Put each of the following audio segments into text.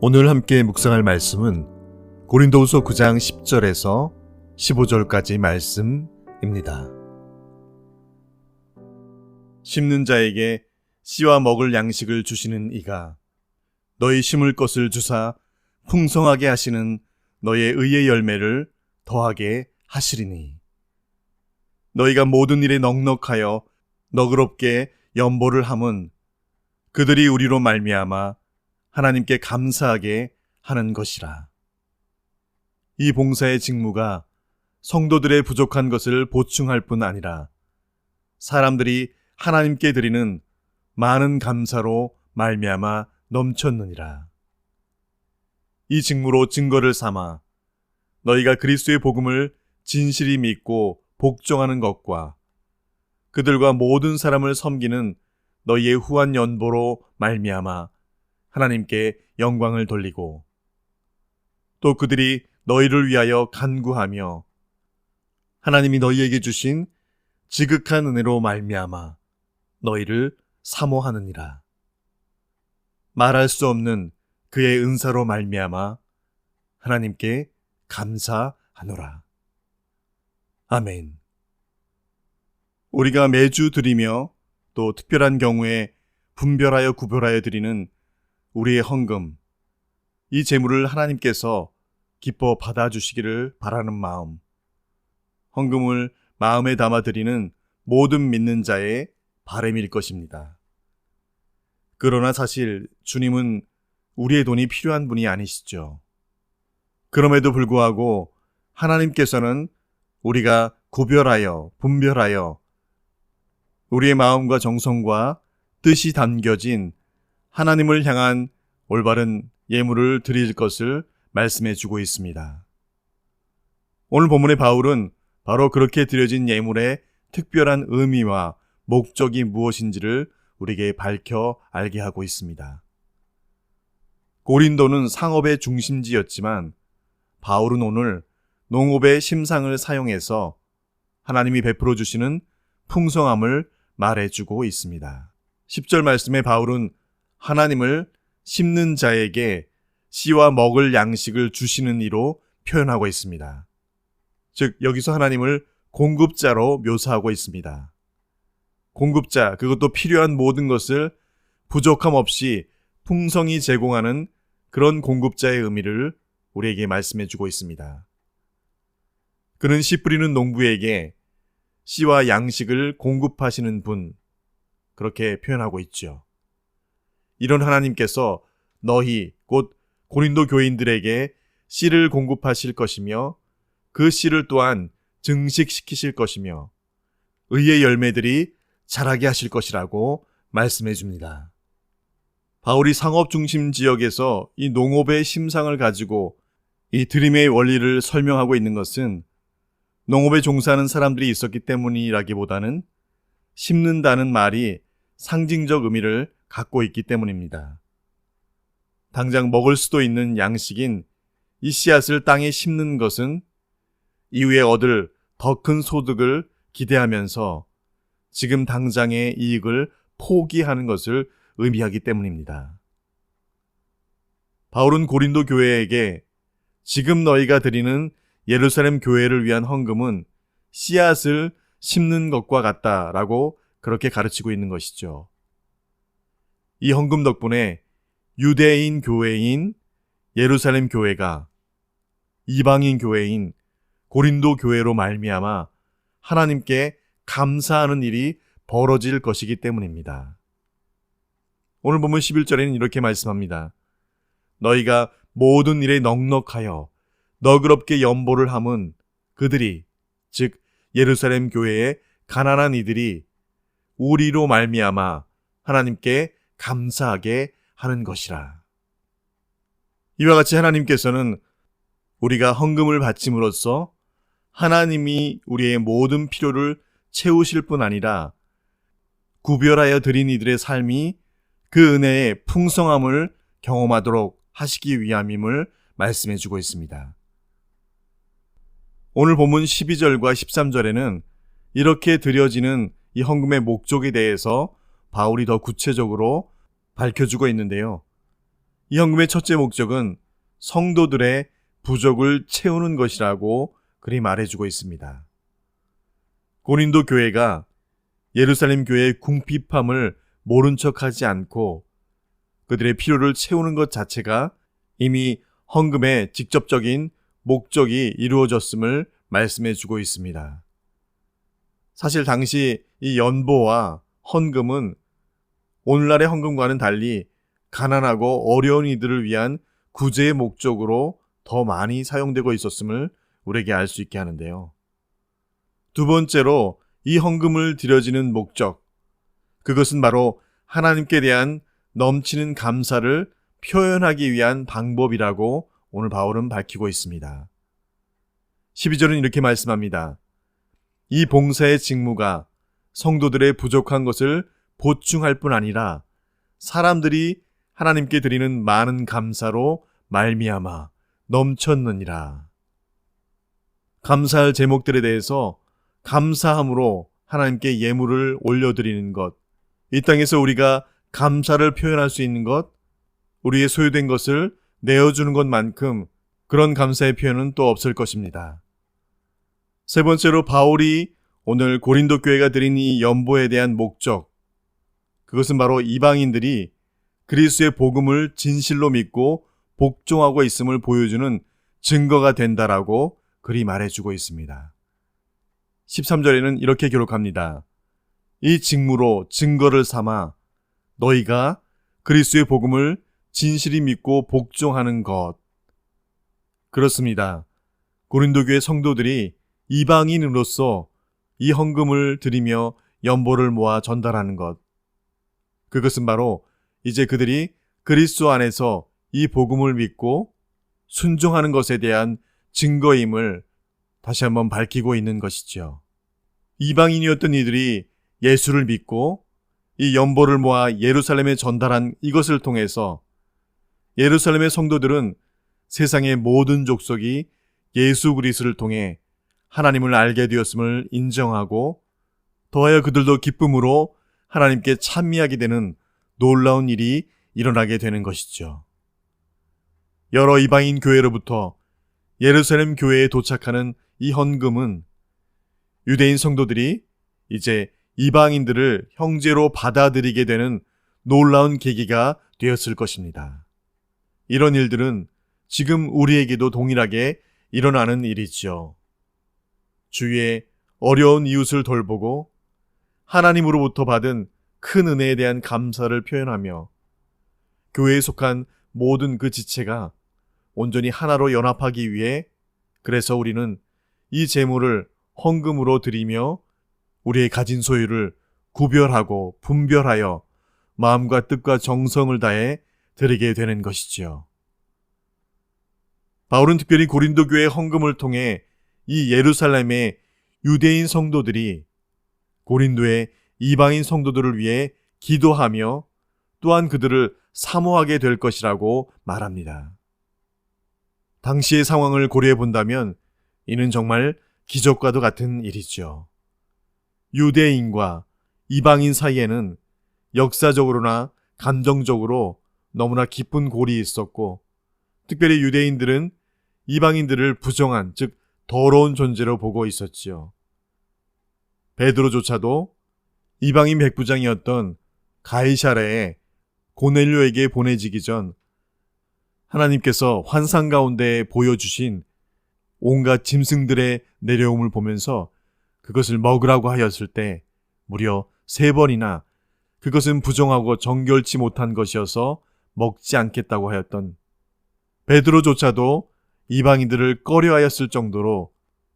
오늘 함께 묵상할 말씀은 고린도후서 9장 10절에서 15절까지 말씀입니다. 심는 자에게 씨와 먹을 양식을 주시는 이가 너희 심을 것을 주사 풍성하게 하시는 너의 의의 열매를 더하게 하시리니 너희가 모든 일에 넉넉하여 너그럽게 연보를 함은 그들이 우리로 말미암아 하나님께 감사하게 하는 것이라. 이 봉사의 직무가 성도들의 부족한 것을 보충할 뿐 아니라 사람들이 하나님께 드리는 많은 감사로 말미암아 넘쳤느니라. 이 직무로 증거를 삼아 너희가 그리스도의 복음을 진실히 믿고 복종하는 것과 그들과 모든 사람을 섬기는 너희의 후한 연보로 말미암아 하나님께 영광을 돌리고 또 그들이 너희를 위하여 간구하며 하나님이 너희에게 주신 지극한 은혜로 말미암아 너희를 사모하느니라. 말할 수 없는 그의 은사로 말미암아 하나님께 감사하노라. 아멘. 우리가 매주 드리며 또 특별한 경우에 분별하여 구별하여 드리는 우리의 헌금, 이 제물을 하나님께서 기뻐 받아주시기를 바라는 마음, 헌금을 마음에 담아 드리는 모든 믿는 자의 바람일 것입니다. 그러나 사실 주님은 우리의 돈이 필요한 분이 아니시죠. 그럼에도 불구하고 하나님께서는 우리가 구별하여 분별하여 우리의 마음과 정성과 뜻이 담겨진 하나님을 향한 올바른 예물을 드릴 것을 말씀해 주고 있습니다. 오늘 본문의 바울은 바로 그렇게 드려진 예물의 특별한 의미와 목적이 무엇인지를 우리에게 밝혀 알게 하고 있습니다. 고린도는 상업의 중심지였지만 바울은 오늘 농업의 심상을 사용해서 하나님이 베풀어 주시는 풍성함을 말해주고 있습니다. 10절 말씀에 바울은 하나님을 심는 자에게 씨와 먹을 양식을 주시는 이로 표현하고 있습니다. 즉 여기서 하나님을 공급자로 묘사하고 있습니다. 공급자, 그것도 필요한 모든 것을 부족함 없이 풍성히 제공하는 그런 공급자의 의미를 우리에게 말씀해 주고 있습니다. 그는 씨 뿌리는 농부에게 씨와 양식을 공급하시는 분, 그렇게 표현하고 있죠. 이런 하나님께서 너희 곧 고린도 교인들에게 씨를 공급하실 것이며 그 씨를 또한 증식시키실 것이며 의의 열매들이 자라게 하실 것이라고 말씀해 줍니다. 바울이 상업 중심 지역에서 이 농업의 심상을 가지고 이 드림의 원리를 설명하고 있는 것은 농업에 종사하는 사람들이 있었기 때문이라기보다는 심는다는 말이 상징적 의미를 갖고 있기 때문입니다. 당장 먹을 수도 있는 양식인 이 씨앗을 땅에 심는 것은 이후에 얻을 더 큰 소득을 기대하면서 지금 당장의 이익을 포기하는 것을 의미하기 때문입니다. 바울은 고린도 교회에게 지금 너희가 드리는 예루살렘 교회를 위한 헌금은 씨앗을 심는 것과 같다라고 그렇게 가르치고 있는 것이죠. 이 헌금 덕분에 유대인 교회인 예루살렘 교회가 이방인 교회인 고린도 교회로 말미암아 하나님께 감사하는 일이 벌어질 것이기 때문입니다. 오늘 본문 11절에는 이렇게 말씀합니다. 너희가 모든 일에 넉넉하여 너그럽게 연보를 함은 그들이, 즉 예루살렘 교회의 가난한 이들이 우리로 말미암아 하나님께 감사하게 하는 것이라. 이와 같이 하나님께서는 우리가 헌금을 바침으로써 하나님이 우리의 모든 필요를 채우실 뿐 아니라 구별하여 드린 이들의 삶이 그 은혜의 풍성함을 경험하도록 하시기 위함임을 말씀해 주고 있습니다. 오늘 본문 12절과 13절에는 이렇게 드려지는 이 헌금의 목적에 대해서 바울이 더 구체적으로 밝혀주고 있는데요. 이 헌금의 첫째 목적은 성도들의 부족을 채우는 것이라고 그리 말해주고 있습니다. 고린도 교회가 예루살렘 교회의 궁핍함을 모른 척하지 않고 그들의 필요를 채우는 것 자체가 이미 헌금의 직접적인 목적이 이루어졌음을 말씀해주고 있습니다. 사실 당시 이 연보와 헌금은 오늘날의 헌금과는 달리 가난하고 어려운 이들을 위한 구제의 목적으로 더 많이 사용되고 있었음을 우리에게 알 수 있게 하는데요. 두 번째로 이 헌금을 드려지는 목적, 그것은 바로 하나님께 대한 넘치는 감사를 표현하기 위한 방법이라고 오늘 바울은 밝히고 있습니다. 12절은 이렇게 말씀합니다. 이 봉사의 직무가 성도들의 부족한 것을 보충할 뿐 아니라 사람들이 하나님께 드리는 많은 감사로 말미암아 넘쳤느니라. 감사할 제목들에 대해서 감사함으로 하나님께 예물을 올려드리는 것, 이 땅에서 우리가 감사를 표현할 수 있는 것, 우리의 소유된 것을 내어주는 것만큼 그런 감사의 표현은 또 없을 것입니다. 세 번째로 바울이 오늘 고린도 교회가 드린 이 연보에 대한 목적, 그것은 바로 이방인들이 그리스도의 복음을 진실로 믿고 복종하고 있음을 보여주는 증거가 된다라고 그리 말해주고 있습니다. 13절에는 이렇게 기록합니다. 이 직무로 증거를 삼아 너희가 그리스도의 복음을 진실히 믿고 복종하는 것. 그렇습니다. 고린도 교회 성도들이 이방인으로서 이 헌금을 드리며 연보를 모아 전달하는 것. 그것은 바로 이제 그들이 그리스도 안에서 이 복음을 믿고 순종하는 것에 대한 증거임을 다시 한번 밝히고 있는 것이죠. 이방인이었던 이들이 예수를 믿고 이 연보를 모아 예루살렘에 전달한 이것을 통해서 예루살렘의 성도들은 세상의 모든 족속이 예수 그리스도를 통해 하나님을 알게 되었음을 인정하고 더하여 그들도 기쁨으로 하나님께 찬미하게 되는 놀라운 일이 일어나게 되는 것이죠. 여러 이방인 교회로부터 예루살렘 교회에 도착하는 이 헌금은 유대인 성도들이 이제 이방인들을 형제로 받아들이게 되는 놀라운 계기가 되었을 것입니다. 이런 일들은 지금 우리에게도 동일하게 일어나는 일이죠. 주위의 어려운 이웃을 돌보고 하나님으로부터 받은 큰 은혜에 대한 감사를 표현하며 교회에 속한 모든 그 지체가 온전히 하나로 연합하기 위해 그래서 우리는 이 제물을 헌금으로 드리며 우리의 가진 소유를 구별하고 분별하여 마음과 뜻과 정성을 다해 드리게 되는 것이지요. 바울은 특별히 고린도 교회의 헌금을 통해 이 예루살렘의 유대인 성도들이 고린도의 이방인 성도들을 위해 기도하며 또한 그들을 사모하게 될 것이라고 말합니다. 당시의 상황을 고려해 본다면 이는 정말 기적과도 같은 일이죠. 유대인과 이방인 사이에는 역사적으로나 감정적으로 너무나 깊은 골이 있었고 특별히 유대인들은 이방인들을 부정한, 즉 더러운 존재로 보고 있었지요. 베드로조차도 이방인 백부장이었던 가이사랴에 고넬료에게 보내지기 전 하나님께서 환상 가운데 보여주신 온갖 짐승들의 내려옴을 보면서 그것을 먹으라고 하였을 때 무려 3번이나 그것은 부정하고 정결치 못한 것이어서 먹지 않겠다고 하였던 베드로조차도 이방인들을 꺼려하였을 정도로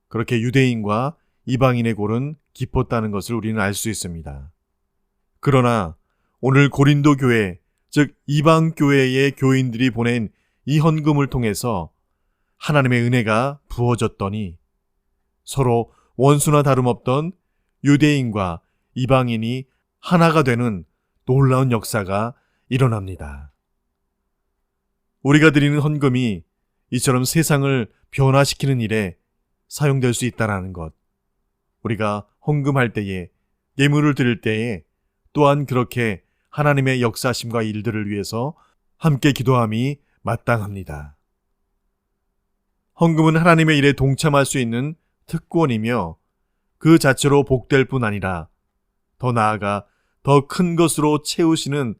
그렇게 유대인과 이방인의 골은 깊었다는 것을 우리는 알 수 있습니다. 그러나 오늘 고린도 교회, 즉 이방 교회의 교인들이 보낸 이 헌금을 통해서 하나님의 은혜가 부어졌더니 서로 원수나 다름없던 유대인과 이방인이 하나가 되는 놀라운 역사가 일어납니다. 우리가 드리는 헌금이 이처럼 세상을 변화시키는 일에 사용될 수 있다는 것, 우리가 헌금할 때에, 예물을 드릴 때에 또한 그렇게 하나님의 역사심과 일들을 위해서 함께 기도함이 마땅합니다. 헌금은 하나님의 일에 동참할 수 있는 특권이며 그 자체로 복될 뿐 아니라 더 나아가 더 큰 것으로 채우시는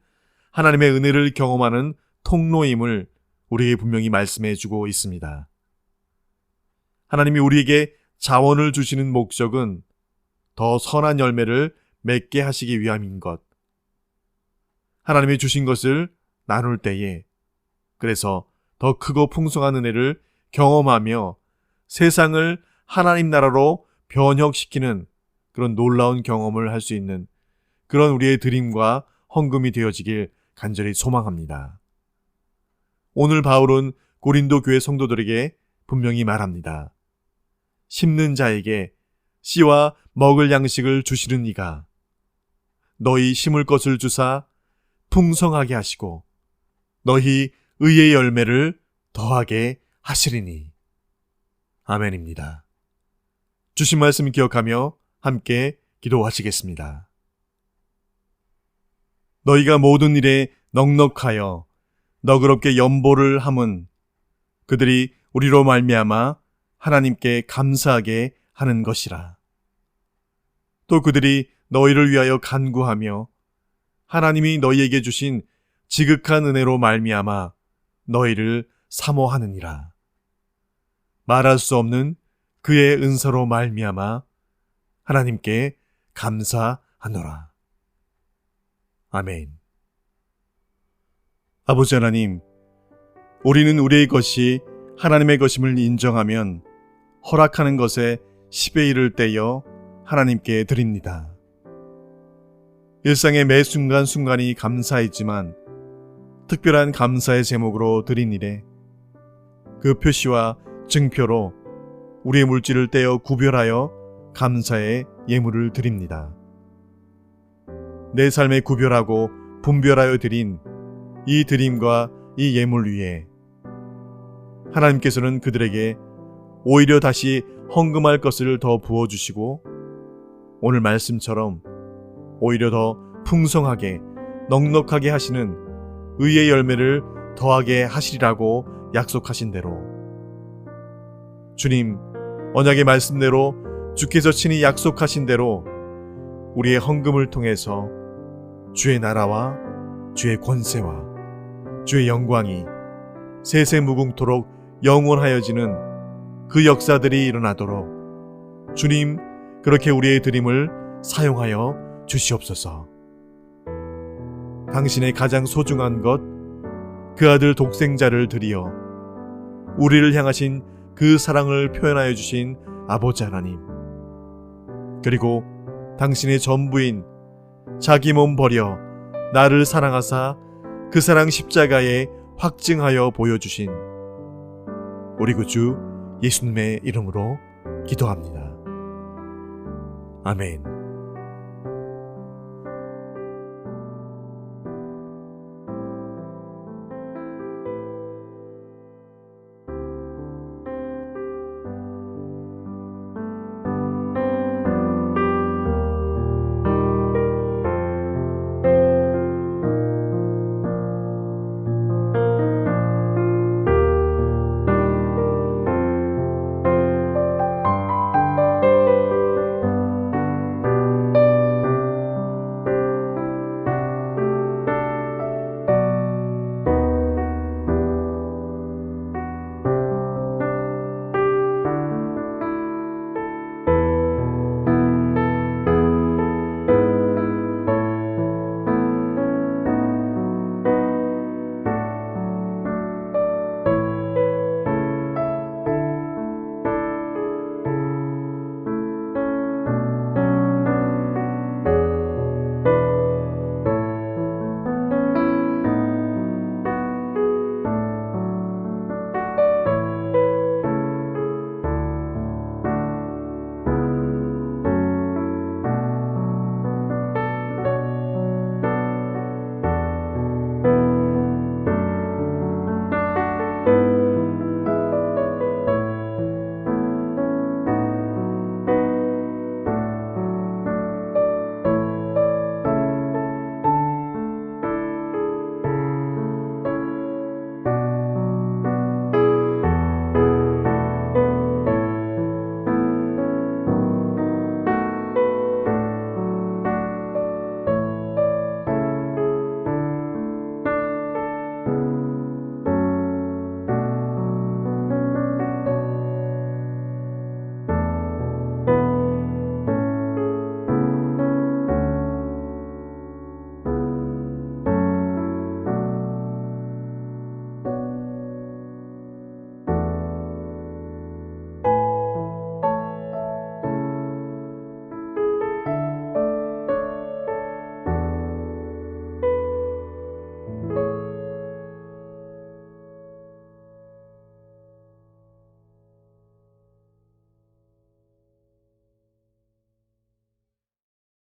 하나님의 은혜를 경험하는 통로임을 우리에게 분명히 말씀해 주고 있습니다. 하나님이 우리에게 자원을 주시는 목적은 더 선한 열매를 맺게 하시기 위함인 것. 하나님이 주신 것을 나눌 때에 그래서 더 크고 풍성한 은혜를 경험하며 세상을 하나님 나라로 변혁시키는 그런 놀라운 경험을 할 수 있는 그런 우리의 드림과 헌금이 되어지길 간절히 소망합니다. 오늘 바울은 고린도 교회 성도들에게 분명히 말합니다. 심는 자에게 씨와 먹을 양식을 주시는 이가 너희 심을 것을 주사 풍성하게 하시고 너희 의의 열매를 더하게 하시리니. 아멘입니다. 주신 말씀 기억하며 함께 기도하시겠습니다. 너희가 모든 일에 넉넉하여 너그럽게 연보를 함은 그들이 우리로 말미암아 하나님께 감사하게 하는 것이라. 또 그들이 너희를 위하여 간구하며 하나님이 너희에게 주신 지극한 은혜로 말미암아 너희를 사모하느니라. 말할 수 없는 그의 은사로 말미암아 하나님께 감사하노라. 아멘. 아버지 하나님, 우리는 우리의 것이 하나님의 것임을 인정하면 허락하는 것에 10의 1을 떼어 하나님께 드립니다. 일상의 매 순간순간이 감사이지만 특별한 감사의 제목으로 드린 일에 그 표시와 증표로 우리의 물질을 떼어 구별하여 감사의 예물을 드립니다. 내 삶에 구별하고 분별하여 드린 이 드림과 이 예물 위에 하나님께서는 그들에게 오히려 다시 헌금할 것을 더 부어주시고 오늘 말씀처럼 오히려 더 풍성하게 넉넉하게 하시는 의의 열매를 더하게 하시리라고 약속하신 대로 주님, 언약의 말씀대로 주께서 친히 약속하신 대로 우리의 헌금을 통해서 주의 나라와 주의 권세와 주의 영광이 세세무궁토록 영원하여지는 그 역사들이 일어나도록 주님, 그렇게 우리의 드림을 사용하여 주시옵소서. 당신의 가장 소중한 것, 그 아들 독생자를 드리어 우리를 향하신 그 사랑을 표현하여 주신 아버지 하나님, 그리고 당신의 전부인 자기 몸 버려 나를 사랑하사 그 사랑 십자가에 확증하여 보여주신 우리 구주 예수님의 이름으로 기도합니다. 아멘.